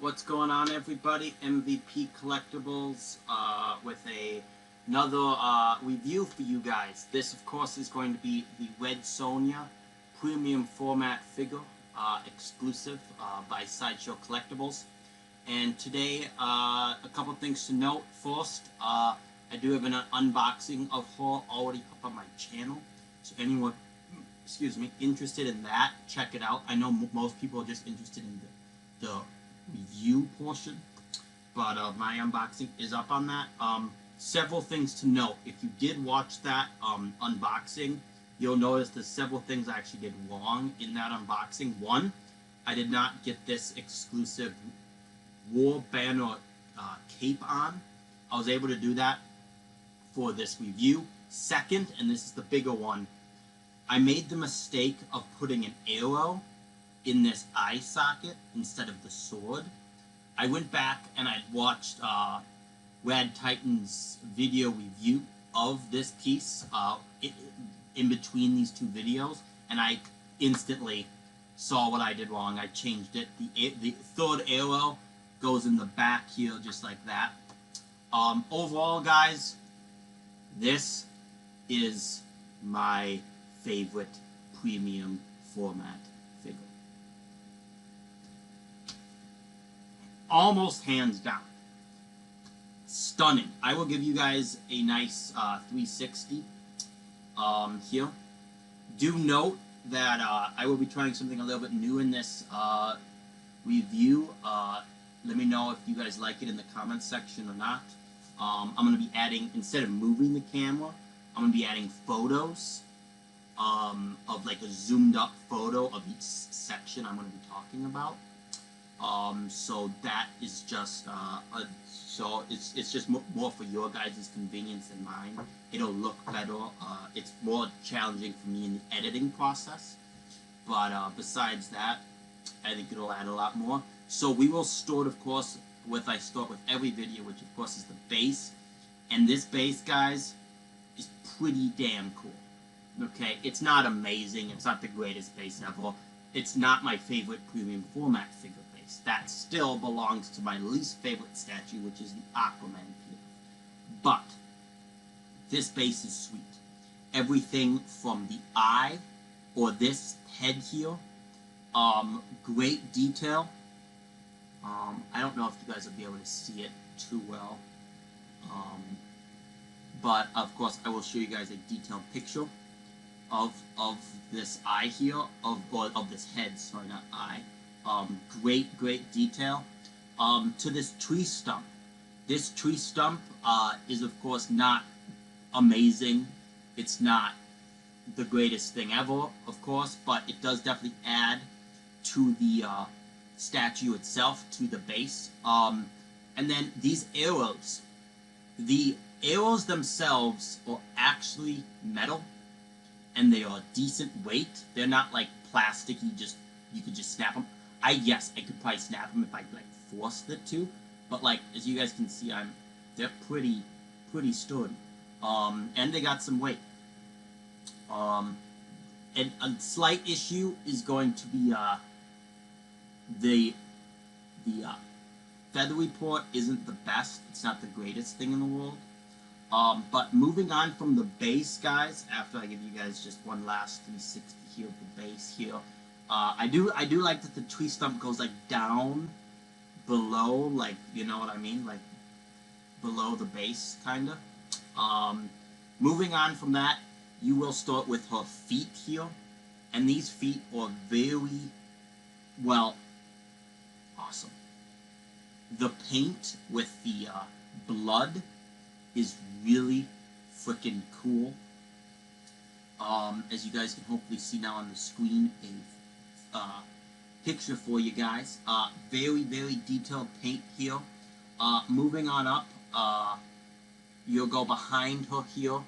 What's going on, everybody? MVP Collectables with another review for you guys. This, of course, is going to be the Red Sonja premium format figure, exclusive by Sideshow Collectables. And today, a couple things to note. First, I do have an unboxing of her already up on my channel. So anyone, interested in that, check it out. I know most people are just interested in the review portion, but my unboxing is up on that. Several things to note. If you did watch that unboxing, you'll notice there's several things I actually did wrong in that unboxing. One, I did not get this exclusive War Banner cape on. I was able to do that for this review. Second, and this is the bigger one, I made the mistake of putting an arrow in this eye socket instead of the sword. I went back and I'd watched Rad Titan's video review of this piece in between these two videos, and I instantly saw what I did wrong. I changed it. The third arrow goes in the back here just like that. Overall, guys, this is my favorite premium format figure. Almost hands down. Stunning. I will give you guys a nice 360 here. Do note that I will be trying something a little bit new in this review. Let me know if you guys like it in the comments section or not. I'm going to be adding, instead of moving the camera, I'm going to be adding photos of like a zoomed up photo of each section I'm going to be talking about. So that is just so it's just more for your guys' convenience than mine. It'll look better. It's more challenging for me in the editing process, but besides that, I think it'll add a lot more. So we will start, of course, I start with every video, which of course is the base, and this base, guys, is pretty damn cool. Okay, it's not amazing. It's not the greatest base ever. It's not my favorite premium format figure base. That still belongs to my least favorite statue, which is the Aquaman pillar. But this base is sweet. Everything from the eye, or this head here, great detail. I don't know if you guys will be able to see it too well, but of course I will show you guys a detailed picture of this eye here, of this head, sorry, not eye. Great detail. To this tree stump. This tree stump is of course not amazing. It's not the greatest thing ever, of course, but it does definitely add to the statue itself, to the base. And then these arrows. The arrows themselves are actually metal, and they are decent weight. They're not like plastic. You could just snap them. Yes, I could probably snap them if I like forced it to, but like as you guys can see, they're pretty sturdy. And they got some weight. And a slight issue is going to be the feathery part isn't the best. It's not the greatest thing in the world. But moving on from the base, guys, after I give you guys just one last 360 here of the base here, I do like that the tree stump goes like down below, like, you know what I mean, like below the base, kind of. Moving on from that, you will start with her feet here, and these feet are very, well, awesome. The paint with the blood is really freaking cool. As you guys can hopefully see now on the screen, a picture for you guys. Very detailed paint here. Moving on up, you'll go behind her here.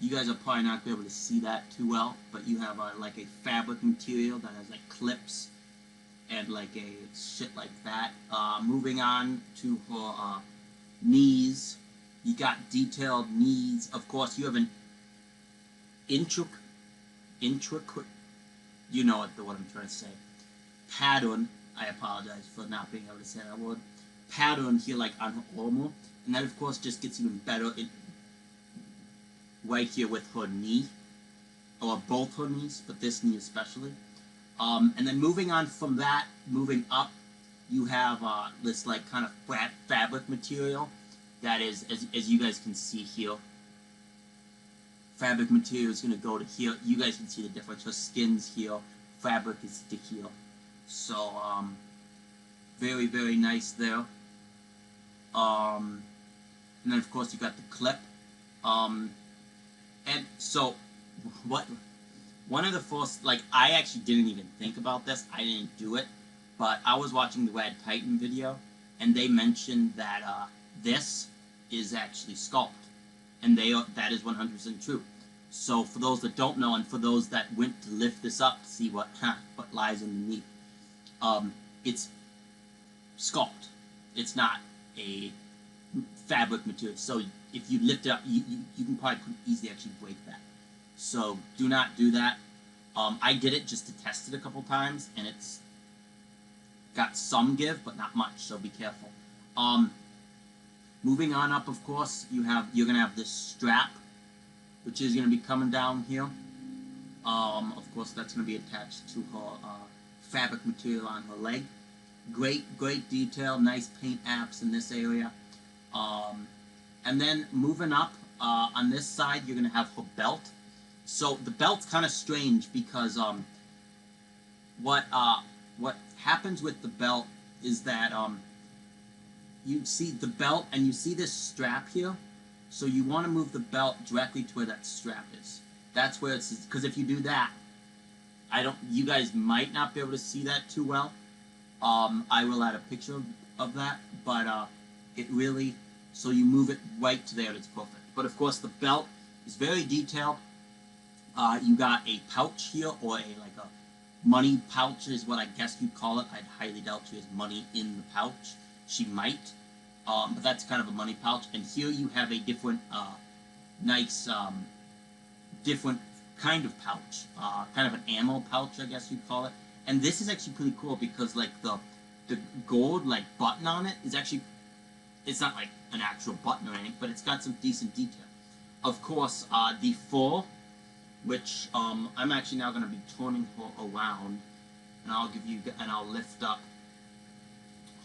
You guys are probably not going to be able to see that too well, but you have like a fabric material that has like clips and like a shit like that. Moving on to her knees. You got detailed knees. Of course, you have an intricate, you know what I'm trying to say, pattern I apologize for not being able to say that word. Pattern here, like on her armor, and that of course just gets even better right here with her knee, or both her knees, but this knee especially. And then moving on from that, moving up, you have this like kind of flat fabric material that is, as you guys can see here, fabric material is going to go to here. You guys can see the difference. Her skin's here, fabric is to here. So, very, very nice there. And then of course you got the clip. And so, one of the first, like, I actually didn't even think about this. I didn't do it, but I was watching the Red Titan video, and they mentioned that this is actually sculpt, and that is 100% true. So for those that don't know, and for those that went to lift this up to see what lies underneath, it's sculpt. It's not a fabric material. So if you lift it up, you can probably easily actually break that. So do not do that. I did it just to test it a couple times, and it's got some give, but not much. So be careful. Moving on up, of course, you're gonna have this strap, which is gonna be coming down here. Of course, that's gonna be attached to her fabric material on her leg. Great detail, nice paint apps in this area. And then moving up, on this side, you're gonna have her belt. So the belt's kind of strange because what happens with the belt is that you see the belt and you see this strap here. So you want to move the belt directly to where that strap is. That's where it's, because if you do that, you guys might not be able to see that too well. I will add a picture of that, but it really, so you move it right to there, it's perfect. But of course the belt is very detailed. You got a pouch here, or like a money pouch is what I guess you'd call it. I'd highly doubt she has money in the pouch. She might, but that's kind of a money pouch. And here you have a different, nice, different kind of pouch, kind of an ammo pouch, I guess you'd call it. And this is actually pretty cool because like the gold like button on it is actually, it's not like an actual button or anything, but it's got some decent detail. Of course, the full, which I'm actually now going to be turning her around, and I'll lift up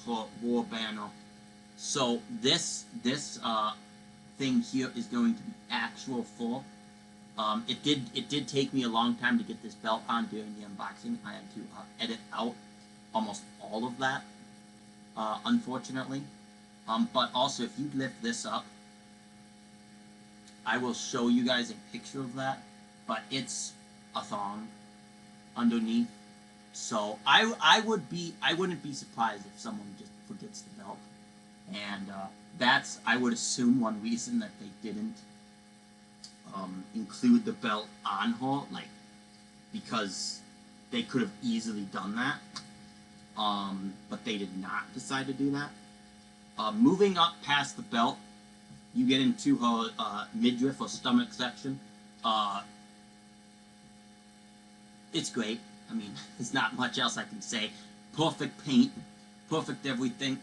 her war banner. So this thing here is going to be actual full. It did take me a long time to get this belt on during the unboxing. I had to edit out almost all of that, unfortunately. But also, if you lift this up, I will show you guys a picture of that. But it's a thong underneath, so I wouldn't be surprised if someone just forgets the belt, and that's, I would assume, one reason that they didn't include the belt on her, like, because they could have easily done that, but they did not decide to do that. Moving up past the belt, you get into her midriff or stomach section. It's great. I mean, there's not much else I can say. Perfect paint, perfect everything.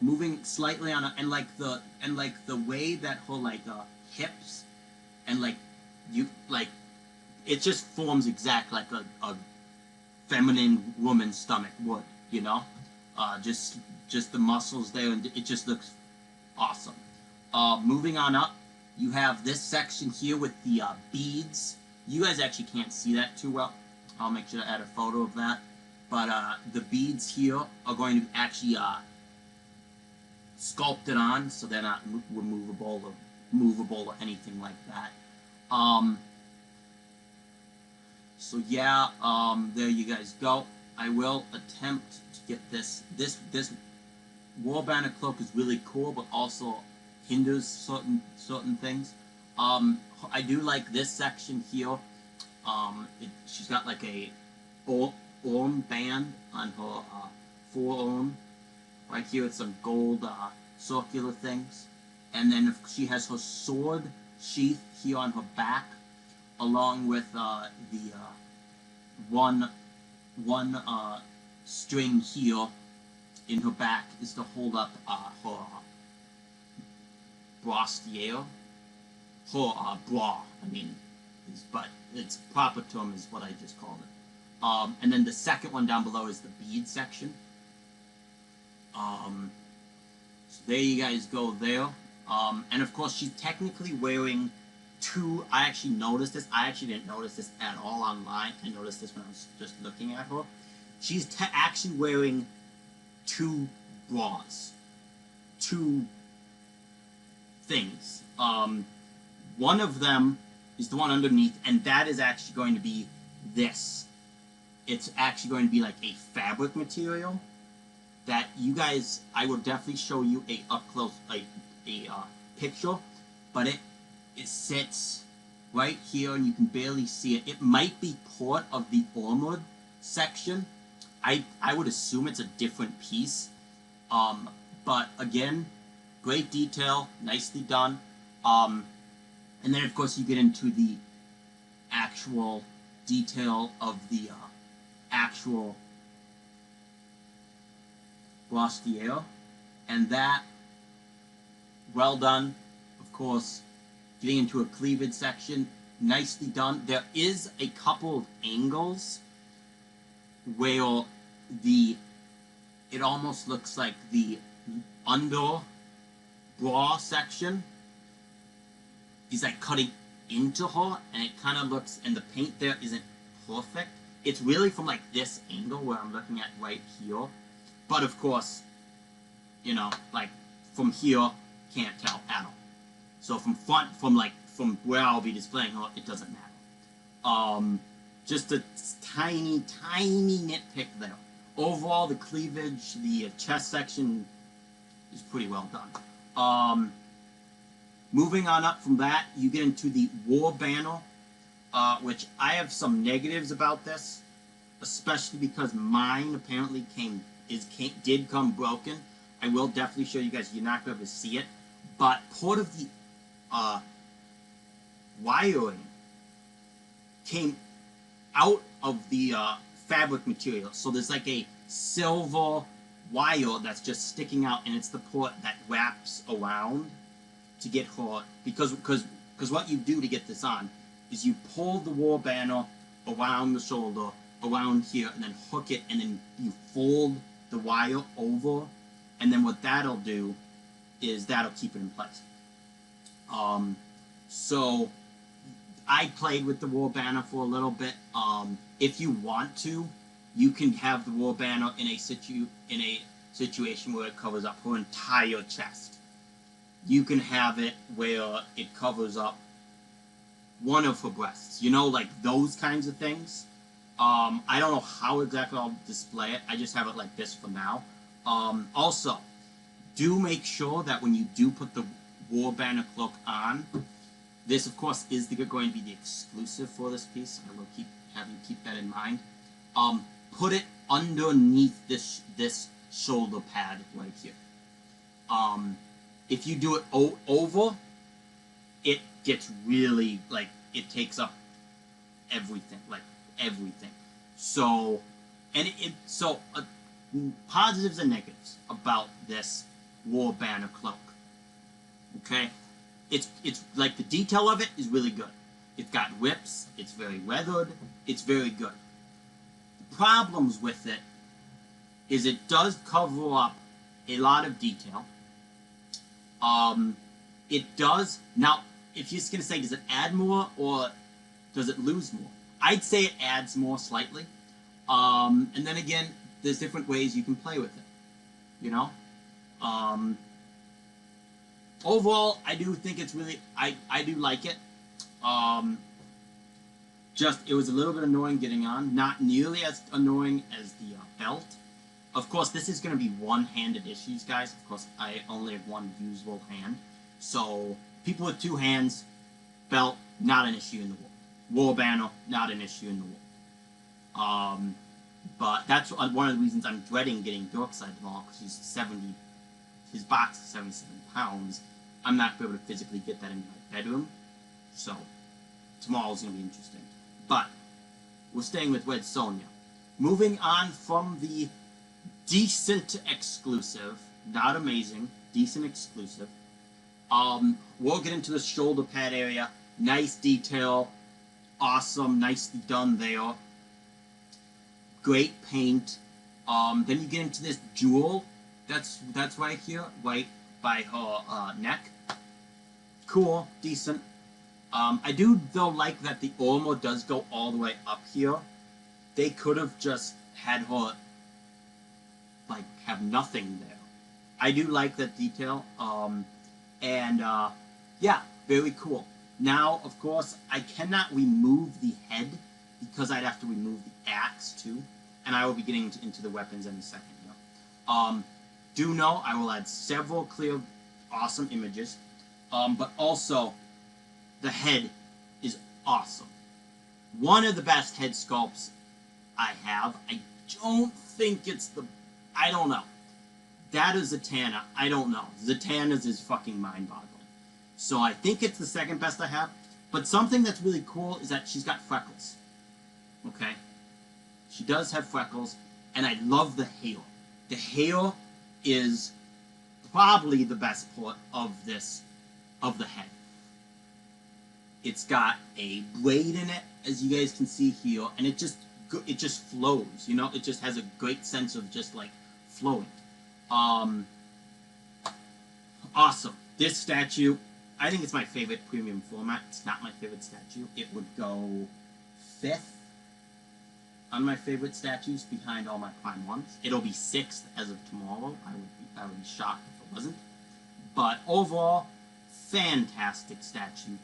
Moving slightly on and like the way that her like hips and like it just forms exact like a feminine woman's stomach would, you know. Just the muscles there, and it just looks awesome. Moving on up, you have this section here with the beads. You guys actually can't see that too well. I'll make sure to add a photo of that. But the beads here are going to actually sculpted on, so they're not removable or movable or anything like that. So yeah, there you guys go. I will attempt to get this war banner cloak is really cool, but also hinders certain things. I do like this section here. She's got like a arm band on her forearm. Right here, it's some gold circular things, and then she has her sword sheath here on her back, along with the one string here in her back is to hold up her brassiere. Her bra, I mean, but its proper term is what I just called it. And then the second one down below is the bead section. So there you guys go there. And of course, she's technically wearing two. I actually noticed this. I actually didn't notice this at all online. I noticed this when I was just looking at her. She's actually wearing two bras. Two things. One of them is the one underneath, and that is actually going to be this. It's actually going to be like a fabric material that you guys, I will definitely show you a up close, a picture, but it sits right here and you can barely see it. It might be part of the armored section. I would assume it's a different piece, but again, great detail, nicely done. And then of course you get into the actual detail of the actual brassiere, and that, well done. Of course, getting into a cleavage section, nicely done. There is a couple of angles where it almost looks like the under bra section is like cutting into her, and it kind of looks, and the paint there isn't perfect. It's really from like this angle where I'm looking at right here, but of course, you know, like from here, can't tell at all. So from front, from where I'll be displaying her, it doesn't matter. Just a tiny nitpick there. Overall, the cleavage, the chest section is pretty well done. Moving on up from that, you get into the war banner, which I have some negatives about this, especially because mine apparently did come broken. I will definitely show you guys. You're not going to be able to see it, but part of the wiring came out of the fabric material. So there's like a silver wire that's just sticking out, and it's the part that wraps around to get her, because what you do to get this on is you pull the war banner around the shoulder, around here, and then hook it, and then you fold the wire over, and then what that'll do is that'll keep it in place. So I played with the war banner for a little bit. If you want to, you can have the war banner in a situation where it covers up her entire chest. You can have it where it covers up one of her breasts. You know, like those kinds of things. I don't know how exactly I'll display it. I just have it like this for now. Also, do make sure that when you do put the war banner cloak on, this of course is going to be the exclusive for this piece. I will have you keep that in mind. Put it underneath this shoulder pad right here. If you do it over, it gets really, like, it takes up everything, like everything. So, and positives and negatives about this war banner cloak. Okay, it's like the detail of it is really good. It's got whips. It's very weathered. It's very good. The problems with it is it does cover up a lot of detail. It does, now, if you're just going to say, does it add more or does it lose more? I'd say it adds more slightly. And then again, there's different ways you can play with it, you know? Overall, I do think it's really, I do like it. It was a little bit annoying getting on, not nearly as annoying as the belt. Of course, this is going to be one-handed issues, guys. Of course, I only have one usable hand. So, people with two hands, belt, not an issue in the war. War banner, not an issue in the war. But that's one of the reasons I'm dreading getting Dorkside tomorrow, because his box is 77 pounds. I'm not going to be able to physically get that in my bedroom. So, tomorrow's going to be interesting. But, we're staying with Red Sonja. Moving on from the decent exclusive, not amazing, decent exclusive. We'll get into the shoulder pad area. Nice detail, awesome, nicely done there. Great paint. Then you get into this jewel. That's right here, right by her neck. Cool, decent. I do though like that the armor does go all the way up here. They could have just had her like have nothing there. I do like that detail. Yeah, very cool. Now, of course, I cannot remove the head because I'd have to remove the axe too, and I will be getting into the weapons in a second. Do know I will add several clear, awesome images, but also the head is awesome. One of the best head sculpts I have. I don't think it's the. I don't know. That is Zatanna. I don't know. Zatanna's is fucking mind-boggling. So I think it's the second best I have. But something that's really cool is that she's got freckles. Okay? She does have freckles. And I love the hair. The hair is probably the best part of this, of the head. It's got a braid in it, as you guys can see here. And it just flows, you know? It just has a great sense of just, like, flowing. Awesome. This statue, I think it's my favorite premium format. It's not my favorite statue. It would go 5th on my favorite statues behind all my prime ones. It'll be 6th as of tomorrow. I would be shocked if it wasn't. But overall, fantastic statue.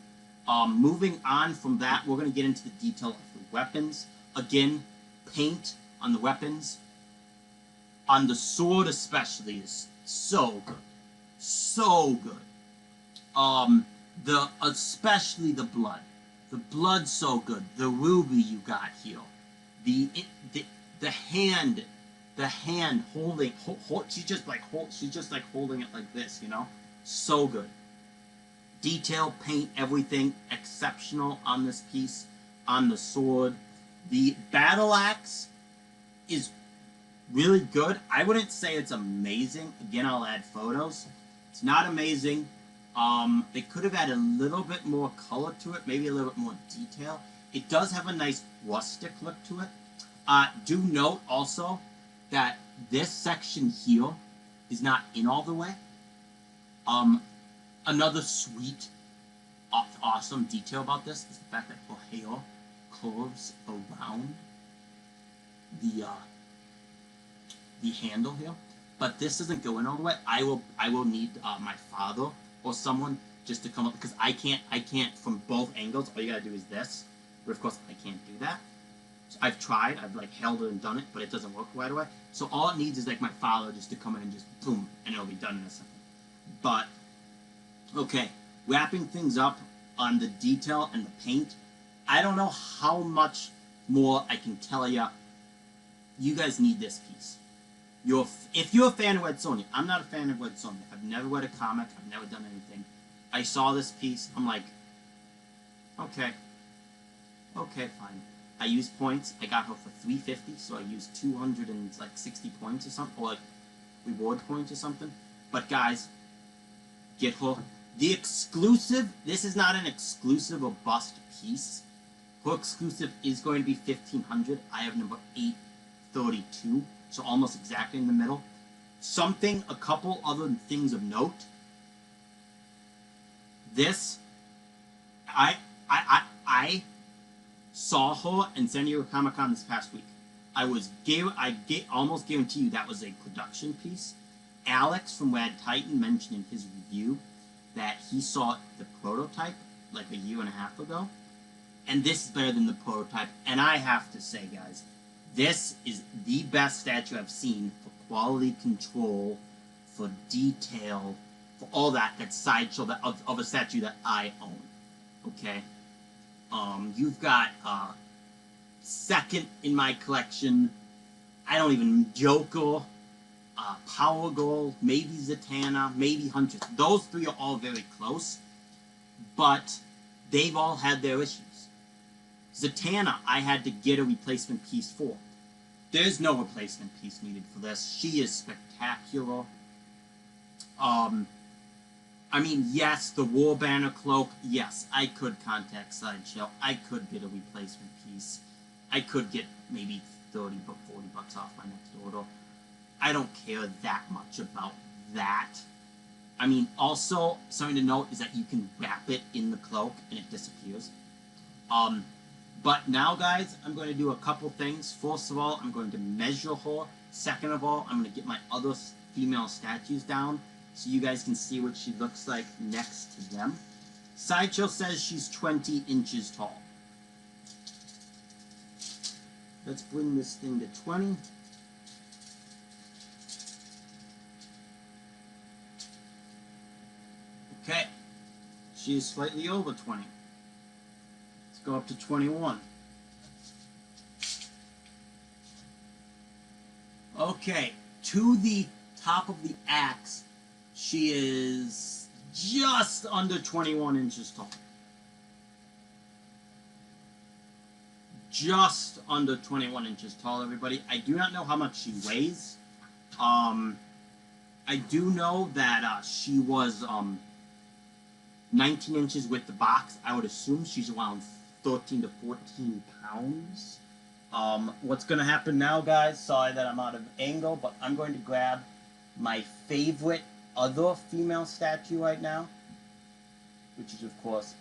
Moving on from that, we're going to get into the detail of the weapons. Again, paint on the weapons. On the sword especially is so good. So good. Especially the blood. The blood's so good. The ruby you got here. The hand holding, she's just like holding it like this, you know? So good. Detail, paint, everything exceptional on this piece, on the sword. The battle axe is really good. I wouldn't say it's amazing. Again, I'll add photos. It's not amazing. They could have added a little bit more color to it, maybe a little bit more detail. It does have a nice rustic look to it. Do note also that this section here is not in all the way. Another sweet, awesome detail about this is the fact that her hair curves around the handle here, but this doesn't go in all the way. I will need my father or someone just to come up, because I can't from both angles. All you gotta do is this, but of course I can't do that. So I've tried, I've like held it and done it, but it doesn't work right away. So all it needs is like my father just to come in and just boom, and it'll be done in a second. But okay, wrapping things up on the detail and the paint. I don't know how much more I can tell you. You guys need this piece. If you're a fan of Red Sonja, I'm not a fan of Red Sonja. I've never read a comic. I've never done anything. I saw this piece. I'm like, okay, fine. I used points. I got her for 350, so I used 260 points or something, or like reward points or something. But guys, get her. The exclusive. This is not an exclusive or bust piece. Her exclusive is going to be 1500. I have number 832. So almost exactly in the middle. A couple other things of note. This, I saw her in San Diego Comic-Con this past week. I almost guarantee you that was a production piece. Alex from Rad Titan mentioned in his review that he saw the prototype like a year and a half ago. And this is better than the prototype. And I have to say, guys, this is the best statue I've seen for quality control, for detail, for all that. That's Sideshow of a statue that I own. Okay? You've got second in my collection. I don't even Joker, Power Gold, maybe Zatanna, maybe Huntress. Those three are all very close, but they've all had their issues. Zatanna, I had to get a replacement piece for. there's no replacement piece needed for this. She is spectacular. I mean, yes, the War Banner cloak, yes, I could contact Sideshow. I could get a replacement piece. I could get maybe 30 but 40 bucks off my next order. I don't care that much about that. I mean, also, something to note is that you can wrap it in the cloak and it disappears. But now, guys, I'm going to do a couple things. First of all, I'm going to measure her. Second of all, I'm going to get my other female statues down so you guys can see what she looks like next to them. Sideshow says she's 20 inches tall. Let's bring this thing to 20. Okay, she is slightly over 20. Let's go up to 21. Okay, to the top of the axe, she is just under 21 inches tall. Just under 21 inches tall, everybody. I do not know how much she weighs. I do know that she was 19 inches with the box. I would assume she's around 13 to 14 pounds. What's going to happen now, guys, sorry that I'm out of angle, but I'm going to grab my favorite other female statue right now, which is, of course,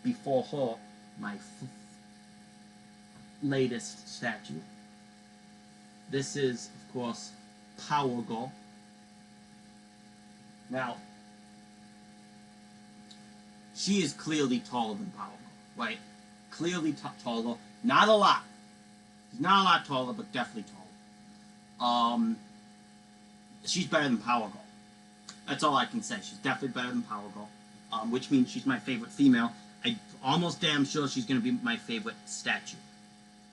before her, my latest statue. This is, of course, Power Girl. Now, she is clearly taller than Power Girl, right? Clearly taller. Not a lot. She's not a lot taller, but definitely taller. She's better than Power Girl. That's all I can say. She's definitely better than Power Girl, which means she's my favorite female. I'm almost damn sure she's going to be my favorite statue,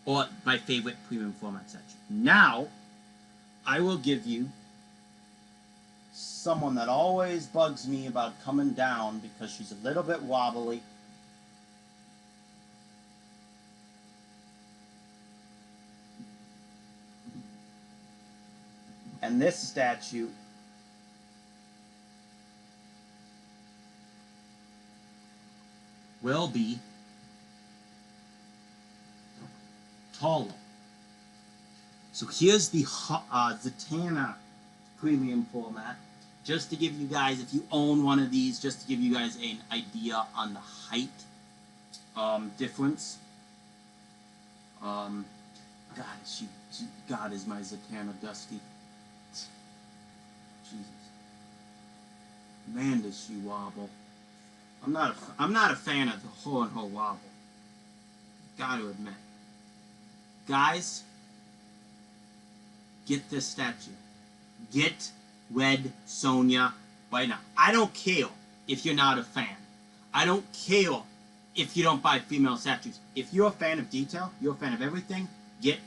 or my favorite premium format statue. Now, I will give you someone that always bugs me about coming down because she's a little bit wobbly. And this statue will be taller. So here's the Zatanna premium format. Just to give you guys, if you own one of these, just to give you guys an idea on the height difference. God, God is my Zatanna Dusty. Jesus, man, does she wobble? I'm not a fan of the her and her wobble. Got to admit, guys, get this statue. Get Red Sonja right now. I don't care if you're not a fan. I don't care if you don't buy female statues. If you're a fan of detail, you're a fan of everything, get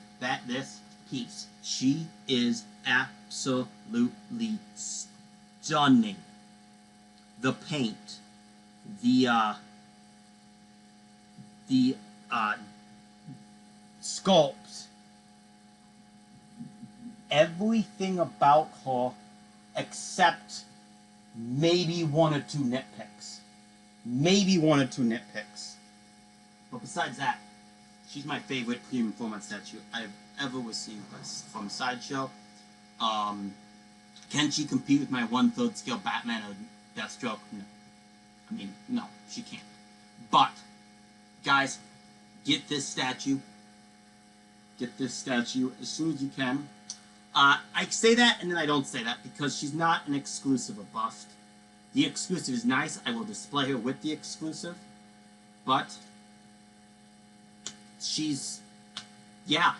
this piece. She is absolutely stunning. The paint, the sculpt, everything about her except maybe one or two nitpicks. Maybe one or two nitpicks. But besides that, she's my favorite premium format statue I've ever received from Sideshow. Can she compete with my 1/3 scale Batman or Deathstroke? No. I mean, no, she can't. But, guys, get this statue. Get this statue as soon as you can. I say that and then I don't say that because she's not an exclusive or bust. The exclusive is nice. I will display her with the exclusive. But she's, yeah.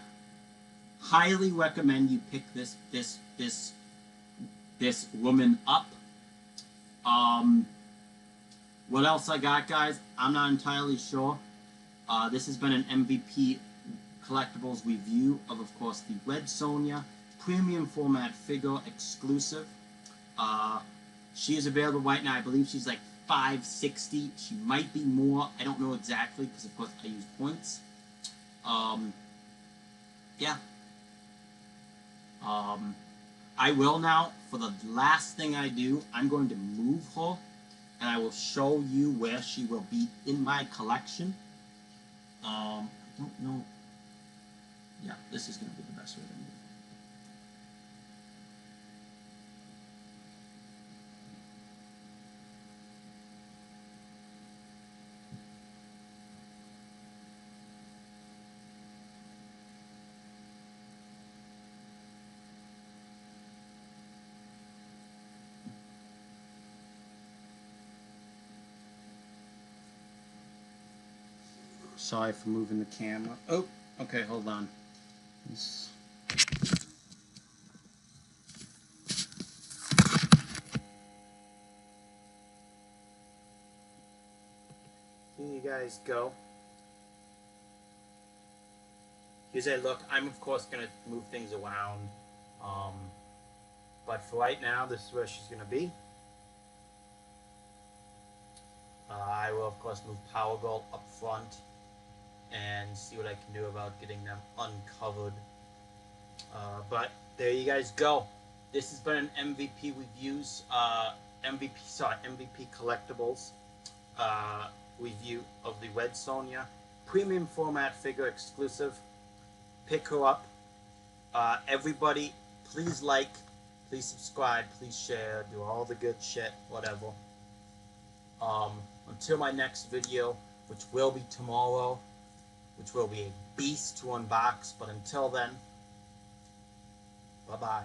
Highly recommend you pick this woman up. What else I got, guys? I'm not entirely sure. This has been an MVP Collectables review of course, the Red Sonja premium format figure exclusive. She is available right now. I believe she's like $5.60. She might be more. I don't know exactly because, of course, I use points. yeah. I will now, for the last thing I do, I'm going to move her, and I will show you where she will be in my collection. I don't know. Yeah, this is going to be the best way to move. Sorry for moving the camera. Oh, okay, hold on. This... Here you guys go. Here's a look. I'm of course gonna move things around, but for right now, this is where she's gonna be. I will of course move Power Gold up front and see what I can do about getting them uncovered. But there you guys go. This has been an MVP Reviews, MVP Collectables review of the Red Sonja premium format figure exclusive. Pick her up. Everybody, please like, please subscribe, please share, do all the good shit, whatever. Until my next video, which will be tomorrow, which will be a beast to unbox, but until then, bye-bye.